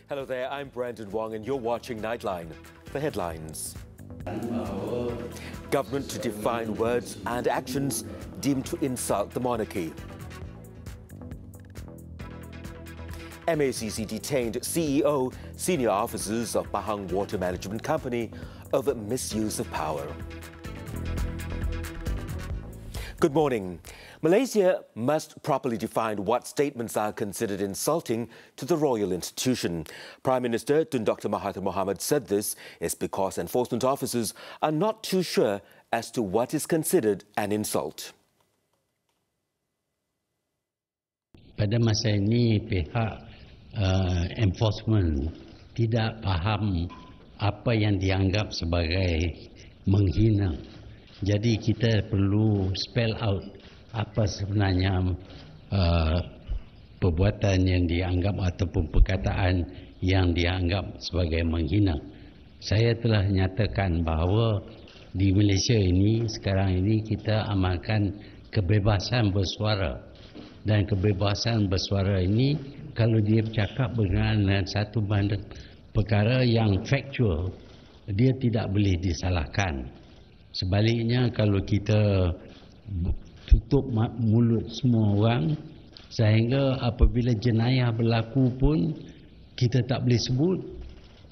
Hello there, I'm Brandon Wong and you're watching Nightline. The headlines. Government to define words and actions deemed to insult the monarchy. MACC detained CEO, senior officers of Pahang Water Management Company over misuse of power. Good morning. Malaysia must properly define what statements are considered insulting to the royal institution. Prime Minister Tun Dr. Mahathir Mohamad said this is because enforcement officers are not too sure as to what is considered an insult. Pada masa ini pihak enforcement tidak faham apa yang dianggap sebagai menghina. Jadi kita perlu spell out apa sebenarnya perbuatan yang dianggap ataupun perkataan yang dianggap sebagai menghina. Saya telah nyatakan bahawa di Malaysia ini sekarang ini kita amalkan kebebasan bersuara. Dan kebebasan bersuara ini kalau dia bercakap berkenaan dengan satu perkara yang factual, dia tidak boleh disalahkan. Sebaliknya kalau kita tutup mulut semua orang sehingga apabila jenayah berlaku pun kita tak boleh sebut,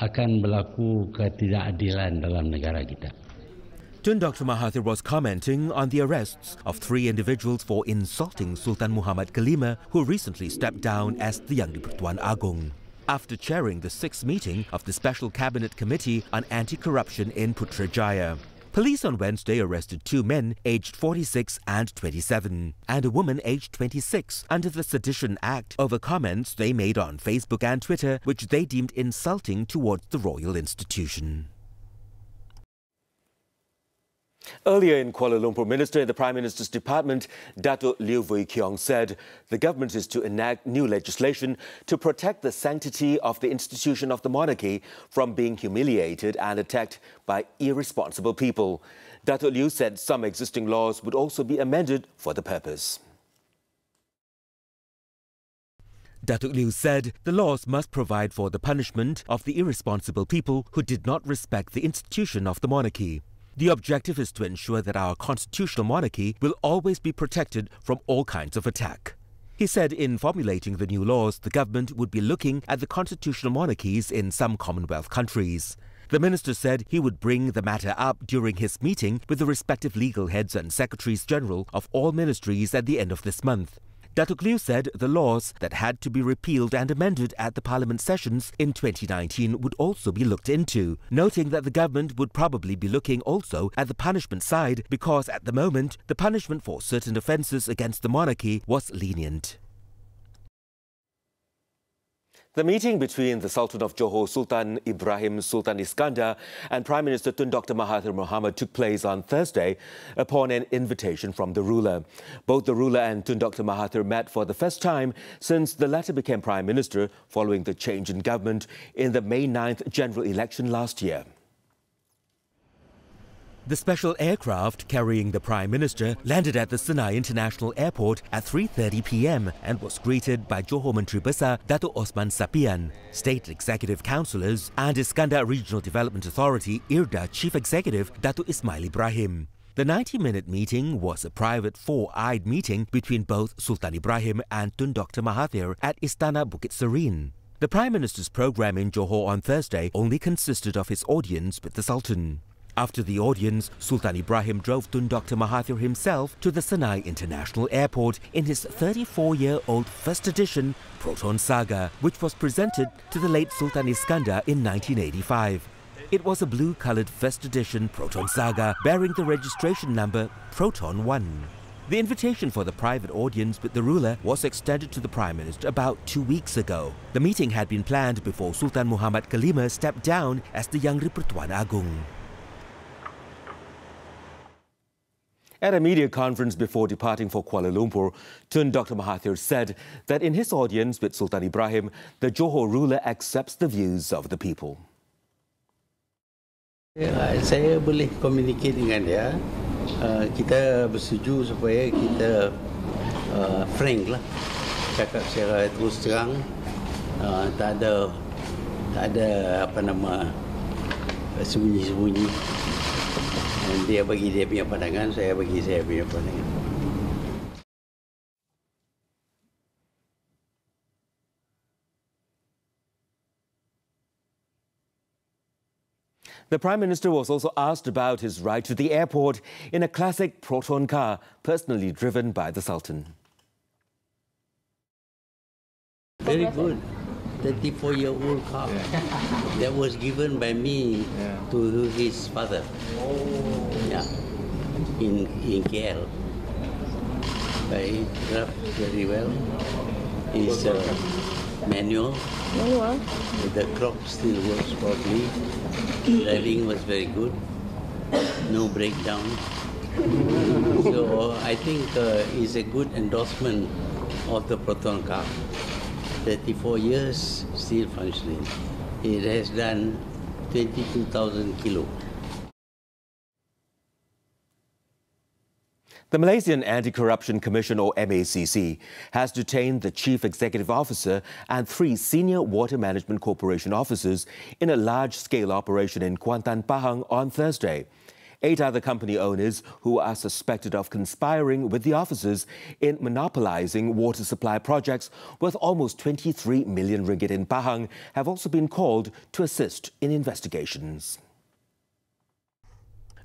akan berlaku ketidakadilan dalam negara kita. Tun Dr. Mahathir was commenting on the arrests of 3 individuals for insulting Sultan Muhammad Kelima, who recently stepped down as the Yang di-Pertuan Agong. After chairing the 6th meeting of the Special Cabinet Committee on Anticorruption in Putrajaya. Police on Wednesday arrested 2 men aged 46 and 27 and a woman aged 26 under the Sedition Act over comments they made on Facebook and Twitter which they deemed insulting towards the royal institution. Earlier in Kuala Lumpur, Minister in the Prime Minister's Department, Dato' Liew Vui Keong, said the government is to enact new legislation to protect the sanctity of the institution of the monarchy from being humiliated and attacked by irresponsible people. Dato' Liew said some existing laws would also be amended for the purpose. Dato' Liew said the laws must provide for the punishment of the irresponsible people who did not respect the institution of the monarchy. The objective is to ensure that our constitutional monarchy will always be protected from all kinds of attack. He said in formulating the new laws, the government would be looking at the constitutional monarchies in some Commonwealth countries. The minister said he would bring the matter up during his meeting with the respective legal heads and secretaries general of all ministries at the end of this month. Dato' Liew said the laws that had to be repealed and amended at the parliament sessions in 2019 would also be looked into, noting that the government would probably be looking also at the punishment side because at the moment the punishment for certain offences against the monarchy was lenient. The meeting between the Sultan of Johor, Sultan Ibrahim Sultan Iskandar, and Prime Minister Tun Dr. Mahathir Mohamad took place on Thursday upon an invitation from the ruler. Both the ruler and Tun Dr. Mahathir met for the first time since the latter became Prime Minister following the change in government in the May 9th general election last year. The special aircraft carrying the Prime Minister landed at the Senai International Airport at 3:30 p.m. and was greeted by Johor Menteri Besar Dato' Osman Sapian, State Executive Councillors and Iskandar Regional Development Authority IRDA Chief Executive Dato' Ismail Ibrahim. The 90-minute meeting was a private 4-eyed meeting between both Sultan Ibrahim and Tun Dr. Mahathir at Istana Bukit Serene. The Prime Minister's programme in Johor on Thursday only consisted of his audience with the Sultan. After the audience, Sultan Ibrahim drove Tun Dr. Mahathir himself to the Senai International Airport in his 34-year-old first edition Proton saga, which was presented to the late Sultan Iskandar in 1985. It was a blue-coloured first edition Proton saga bearing the registration number Proton 1. The invitation for the private audience with the ruler was extended to the Prime Minister about 2 weeks ago. The meeting had been planned before Sultan Muhammad Kelima stepped down as the Yang di-Pertuan Agong. At a media conference before departing for Kuala Lumpur, Tun Dr. Mahathir said that in his audience with Sultan Ibrahim, the Johor ruler accepts the views of the people. Saya boleh communicate dengan dia. Kita bersetuju supaya kita frank lah, cakap secara terus terang, tak ada ada apa nama sembunyi-sembunyi. Dan dia bagi dia punya pandangan, saya bagi saya punya pandangan. The Prime Minister was also asked about his ride to the airport in a classic Proton car, personally driven by the Sultan. Very good. 34-year-old car that was given by me to his father. Yeah, in KL. He drove very well. His manual. The clock still works properly. Driving was very good. No breakdown. So I think it's a good endorsement of the Proton car. 34 years, still functioning. It has done 22,000 kilo. The Malaysian Anticorruption Commission, or MACC, has detained the Chief Executive Officer and 3 senior Water Management Corporation officers in a large-scale operation in Kuantan, Pahang on Thursday. 8 other company owners who are suspected of conspiring with the officers in monopolizing water supply projects worth almost 23 million ringgit in Pahang have also been called to assist in investigations.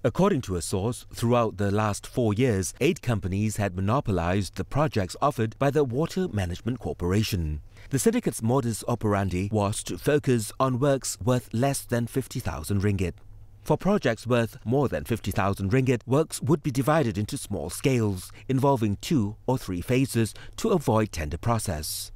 According to a source, throughout the last 4 years, 8 companies had monopolized the projects offered by the Water Management Corporation. The syndicate's modus operandi was to focus on works worth less than 50,000 ringgit. For projects worth more than 50,000 ringgit, works would be divided into small scales, involving 2 or 3 phases to avoid tender process.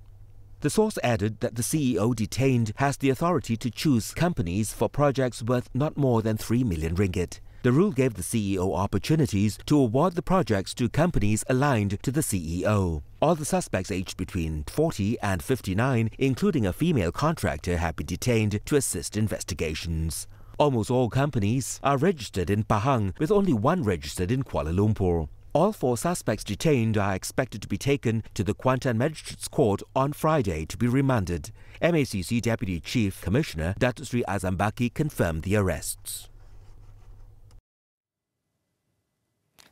The source added that the CEO detained has the authority to choose companies for projects worth not more than 3 million ringgit. The rule gave the CEO opportunities to award the projects to companies aligned to the CEO. All the suspects aged between 40 and 59, including a female contractor, have been detained to assist investigations. Almost all companies are registered in Pahang, with only 1 registered in Kuala Lumpur. All 4 suspects detained are expected to be taken to the Kuantan Magistrates Court on Friday to be remanded. MACC Deputy Chief Commissioner Datuk Sri Azam Baki confirmed the arrests.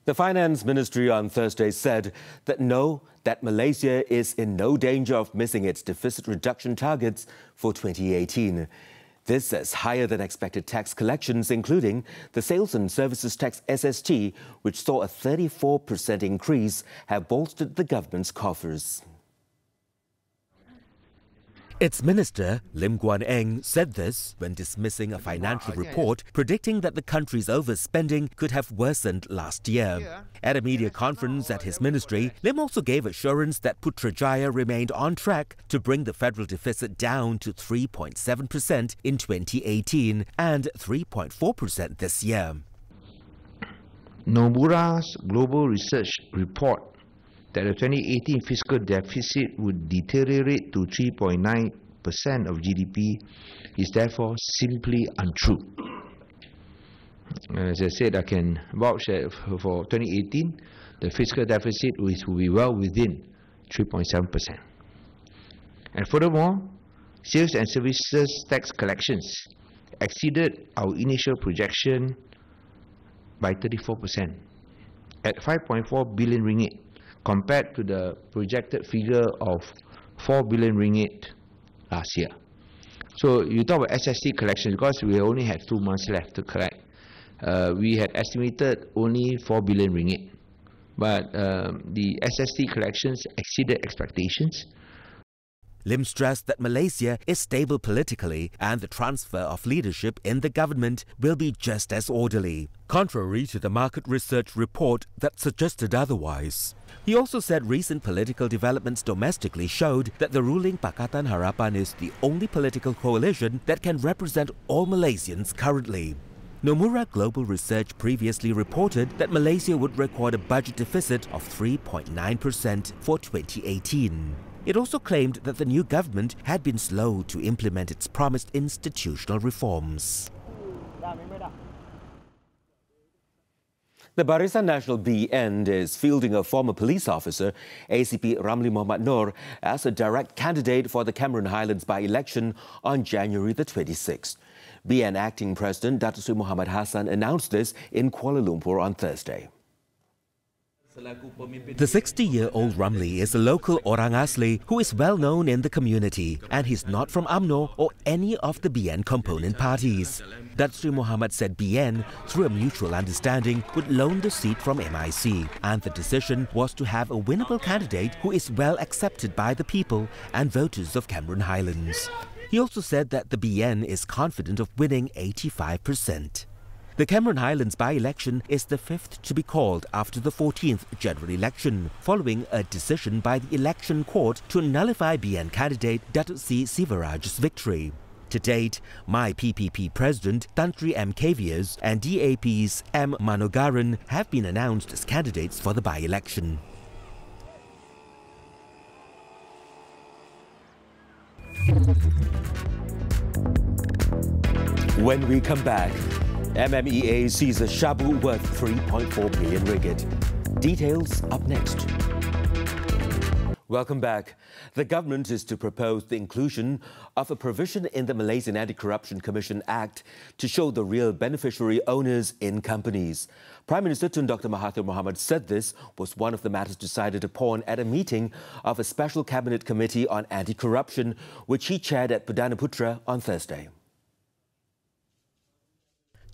The Finance Ministry on Thursday said that Malaysia is in no danger of missing its deficit reduction targets for 2018. This as higher than expected tax collections, including the Sales and Services Tax SST, which saw a 34% increase, have bolstered the government's coffers. Its minister, Lim Guan Eng, said this when dismissing a financial report predicting that the country's overspending could have worsened last year. At a media conference at his ministry, Lim also gave assurance that Putrajaya remained on track to bring the federal deficit down to 3.7% in 2018 and 3.4% this year. Nomura's global research report that the 2018 fiscal deficit would deteriorate to 3.9% of GDP is therefore simply untrue. As I said, I can vouch that for 2018, the fiscal deficit will be well within 3.7%. And furthermore, sales and services tax collections exceeded our initial projection by 34% at 5.4 billion ringgit. Compared to the projected figure of 4 billion ringgit last year. So you talk about SST collection, because we only had 2 months left to collect. We had estimated only 4 billion ringgit, but the SST collections exceeded expectations. Lim stressed that Malaysia is stable politically and the transfer of leadership in the government will be just as orderly, contrary to the market research report that suggested otherwise. He also said recent political developments domestically showed that the ruling Pakatan Harapan is the only political coalition that can represent all Malaysians currently. Nomura Global Research previously reported that Malaysia would record a budget deficit of 3.9% for 2018. It also claimed that the new government had been slow to implement its promised institutional reforms. The Barisan Nasional BN is fielding a former police officer, ACP Ramli Muhammad Noor, as a direct candidate for the Cameron Highlands by-election on January the 26th. BN acting president Datuk Seri Muhammad Hassan announced this in Kuala Lumpur on Thursday. The 60-year-old Ramli is a local Orang Asli who is well known in the community, and he's not from UMNO or any of the BN component parties. Datuk Seri Muhammad said BN, through a mutual understanding, would loan the seat from MIC, and the decision was to have a winnable candidate who is well accepted by the people and voters of Cameron Highlands. He also said that the BN is confident of winning 85%. The Cameron Highlands by-election is the fifth to be called after the 14th general election, following a decision by the election court to nullify BN candidate Datuk Seri Sivaraj's victory. To date, My PPP President Tan Sri M. Kaviers and DAP's M. Manogaran have been announced as candidates for the by-election. When we come back, MMEA seizes shabu worth 3.4 billion ringgit. Details up next. Welcome back. The government is to propose the inclusion of a provision in the Malaysian Anti-Corruption Commission Act to show the real beneficiary owners in companies. Prime Minister Tun Dr. Mahathir Mohamad said this was one of the matters decided upon at a meeting of a special cabinet committee on anti-corruption, which he chaired at Perdana Putra on Thursday.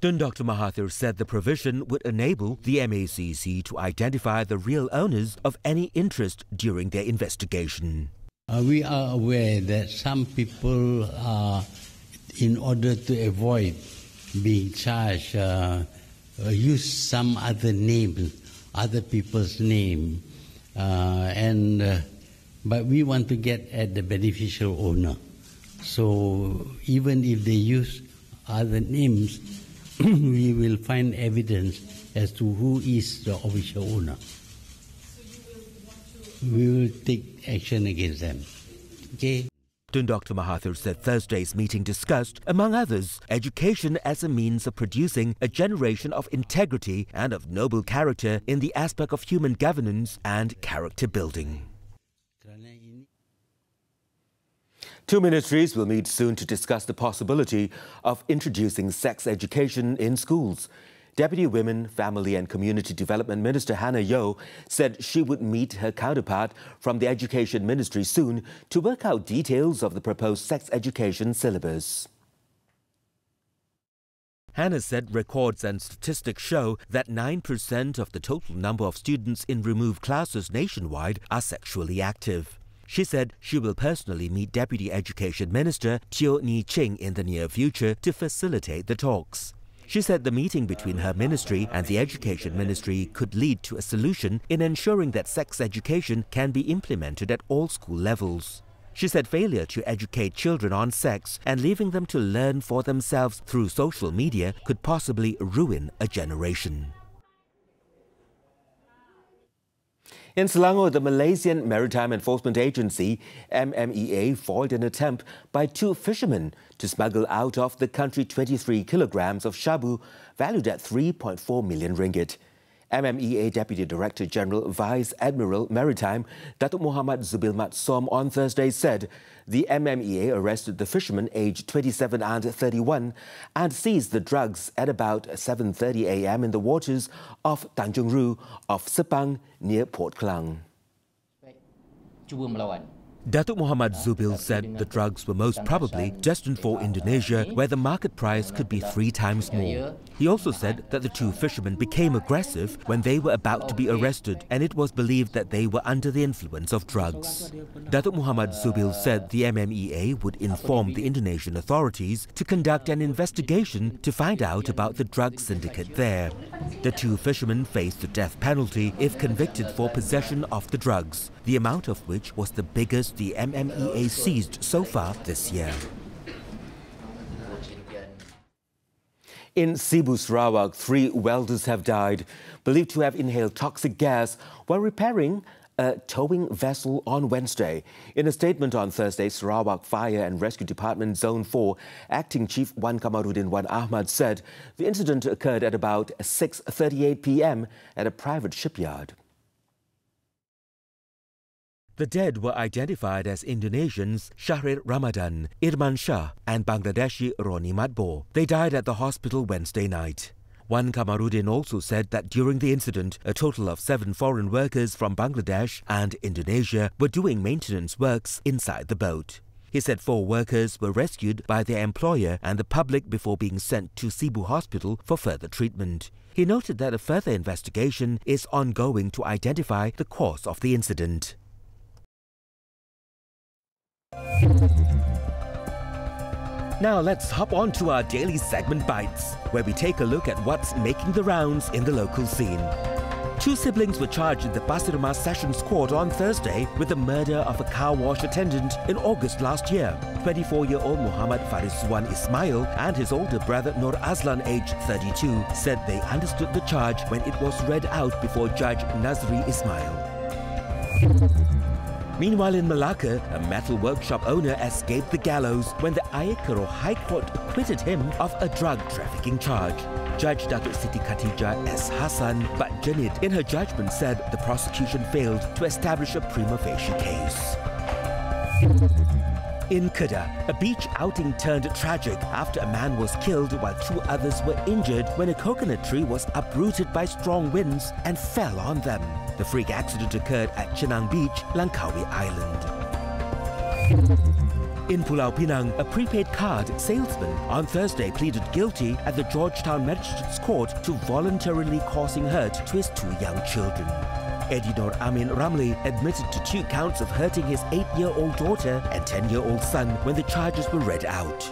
Tun Dr. Mahathir said the provision would enable the MACC to identify the real owners of any interest during their investigation. We are aware that some people, in order to avoid being charged, use some other name, other people's name, but we want to get at the beneficial owner. So even if they use other names, we will find evidence as to who is the official owner. We will take action against them. Okay? Tun Dr. Mahathir said Thursday's meeting discussed, among others, education as a means of producing a generation of integrity and of noble character in the aspect of human governance and character building. Two ministries will meet soon to discuss the possibility of introducing sex education in schools. Deputy Women, Family and Community Development Minister Hannah Yeoh said she would meet her counterpart from the Education Ministry soon to work out details of the proposed sex education syllabus. Hannah said records and statistics show that 9% of the total number of students in removed classes nationwide are sexually active. She said she will personally meet Deputy Education Minister Teo Ni Ching in the near future to facilitate the talks. She said the meeting between her ministry and the Education Ministry could lead to a solution in ensuring that sex education can be implemented at all school levels. She said failure to educate children on sex and leaving them to learn for themselves through social media could possibly ruin a generation. In Selangor, the Malaysian Maritime Enforcement Agency, MMEA, foiled an attempt by two fishermen to smuggle out of the country 23 kilograms of shabu valued at 3.4 million ringgit. MMEA Deputy Director General Vice Admiral Maritime Datuk Muhammad Zubil Mat Som on Thursday said the MMEA arrested the fishermen aged 27 and 31 and seized the drugs at about 7:30 a.m. in the waters of Tanjung Ru of Sepang near Port Klang. Datuk Muhammad Zubil said the drugs were most probably destined for Indonesia, where the market price could be 3 times more. He also said that the two fishermen became aggressive when they were about to be arrested, and it was believed that they were under the influence of drugs. Datuk Muhammad Zubil said the MMEA would inform the Indonesian authorities to conduct an investigation to find out about the drug syndicate there. The two fishermen faced the death penalty if convicted for possession of the drugs, the amount of which was the biggest the MMEA seized so far this year. In Cebu, Sarawak, 3 welders have died, believed to have inhaled toxic gas while repairing a towing vessel on Wednesday. In a statement on Thursday, Sarawak Fire and Rescue Department Zone 4 Acting Chief Wan Kamarudin Wan Ahmad said the incident occurred at about 6:38 p.m. at a private shipyard. The dead were identified as Indonesians Shahrir Ramadan, Irman Shah and Bangladeshi Roni Matbo. They died at the hospital Wednesday night. Wan Kamarudin also said that during the incident, a total of 7 foreign workers from Bangladesh and Indonesia were doing maintenance works inside the boat. He said 4 workers were rescued by their employer and the public before being sent to Cebu Hospital for further treatment. He noted that a further investigation is ongoing to identify the cause of the incident. Now let's hop on to our daily segment Bites, where we take a look at what's making the rounds in the local scene. 2 siblings were charged in the Pasir Mas Sessions Court on Thursday with the murder of a car wash attendant in August last year. 24-year-old Muhammad Fariswan Ismail and his older brother Nur Azlan, aged 32, said they understood the charge when it was read out before Judge Nazri Ismail. Meanwhile, in Malacca, a metal workshop owner escaped the gallows when the Ayekaro High Court acquitted him of a drug trafficking charge. Judge Datuk Siti Khatijah S. Hassan Batjanid in her judgment said the prosecution failed to establish a prima facie case. In Kedah, a beach outing turned tragic after a man was killed while 2 others were injured when a coconut tree was uprooted by strong winds and fell on them. The freak accident occurred at Chenang Beach, Langkawi Island. In Pulau Pinang, a prepaid card salesman on Thursday pleaded guilty at the Georgetown Magistrates Court to voluntarily causing hurt to his 2 young children. Eddie Nur Amin Ramli admitted to 2 counts of hurting his 8-year-old daughter and 10-year-old son when the charges were read out.